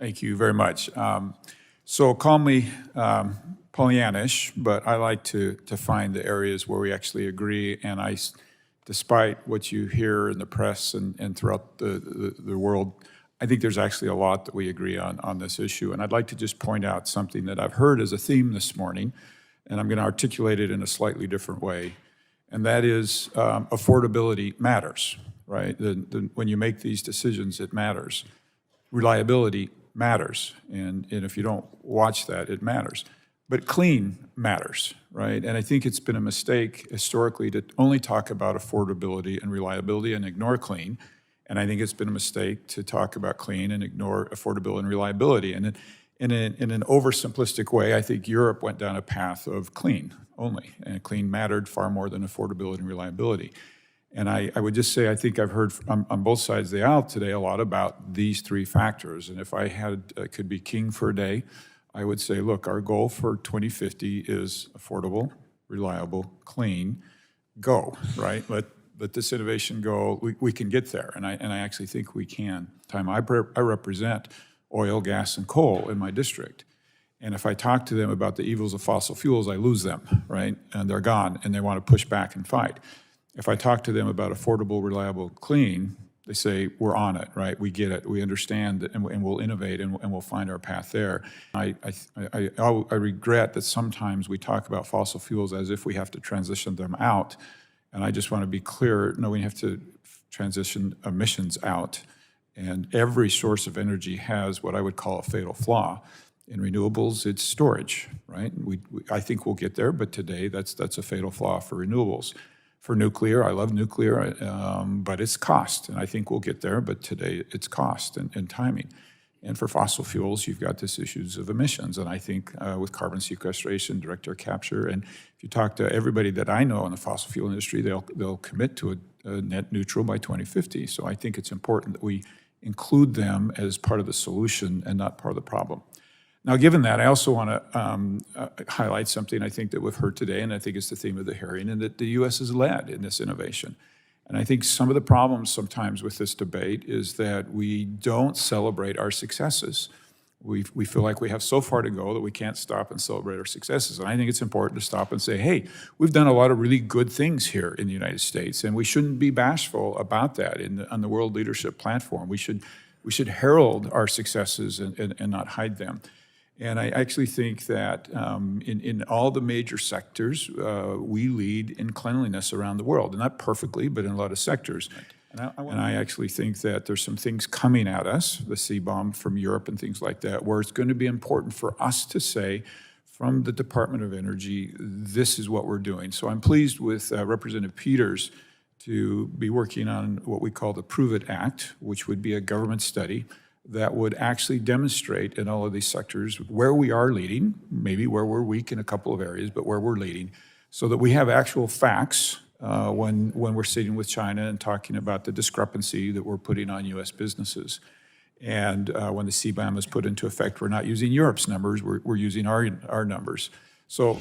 Thank you very much. So call me Pollyannish, but I like to find the areas where we actually agree. And despite what you hear in the press and throughout the world, I think there's actually a lot that we agree on this issue. And I'd like to just point out something that I've heard as a theme this morning, and I'm going to articulate it in a slightly different way. And that is affordability matters, right? When you make these decisions, it matters. Reliability matters, and if you don't watch that, it matters. But clean matters, right? And I think it's been a mistake historically to only talk about affordability and reliability and ignore clean. And I think it's been a mistake to talk about clean and ignore affordability and reliability. And in an oversimplistic way, I think Europe went down a path of clean only, and clean mattered far more than affordability and reliability. And I would just say, I think I've heard on both sides of the aisle today a lot about these three factors. And if I could be king for a day, I would say, look, our goal for 2050 is affordable, reliable, clean, go, right? Let this innovation go. We can get there, and I actually think we can. I represent oil, gas, and coal in my district. And if I talk to them about the evils of fossil fuels, I lose them, right? And they're gone, and they want to push back and fight. If I talk to them about affordable, reliable, clean, they say, we're on it, right? We get it, we understand it, and we'll innovate, and we'll find our path there. I regret that sometimes we talk about fossil fuels as if we have to transition them out. And I just want to be clear, no, we have to transition emissions out. And every source of energy has what I would call a fatal flaw. In renewables, it's storage, right? I think we'll get there, but today that's a fatal flaw for renewables. For nuclear, I love nuclear, but it's cost, and I think we'll get there, but today it's cost and timing. And for fossil fuels, you've got these issues of emissions, and I think with carbon sequestration, direct air capture, and if you talk to everybody that I know in the fossil fuel industry, they'll commit to a net neutral by 2050. So I think it's important that we include them as part of the solution and not part of the problem. Now, given that, I also want to highlight something I think that we've heard today, and I think it's the theme of the hearing, and that the U.S. has led in this innovation. And I think some of the problems sometimes with this debate is that we don't celebrate our successes. We feel like we have so far to go that we can't stop and celebrate our successes. And I think it's important to stop and say, hey, we've done a lot of really good things here in the United States, and we shouldn't be bashful about that on the world leadership platform. We should herald our successes and not hide them. And I actually think that in all the major sectors, we lead in cleanliness around the world. And not perfectly, but in a lot of sectors. Right. And I actually think that there's some things coming at us, the C-bomb from Europe and things like that, where it's going to be important for us to say, from the Department of Energy, this is what we're doing. So I'm pleased with Representative Peters to be working on what we call the Prove It Act, which would be a government study that would actually demonstrate in all of these sectors where we are leading, maybe where we're weak in a couple of areas, but where we're leading, so that we have actual facts when we're sitting with China and talking about the discrepancy that we're putting on U.S. businesses. And when the CBAM is put into effect, we're not using Europe's numbers, we're using our numbers. So,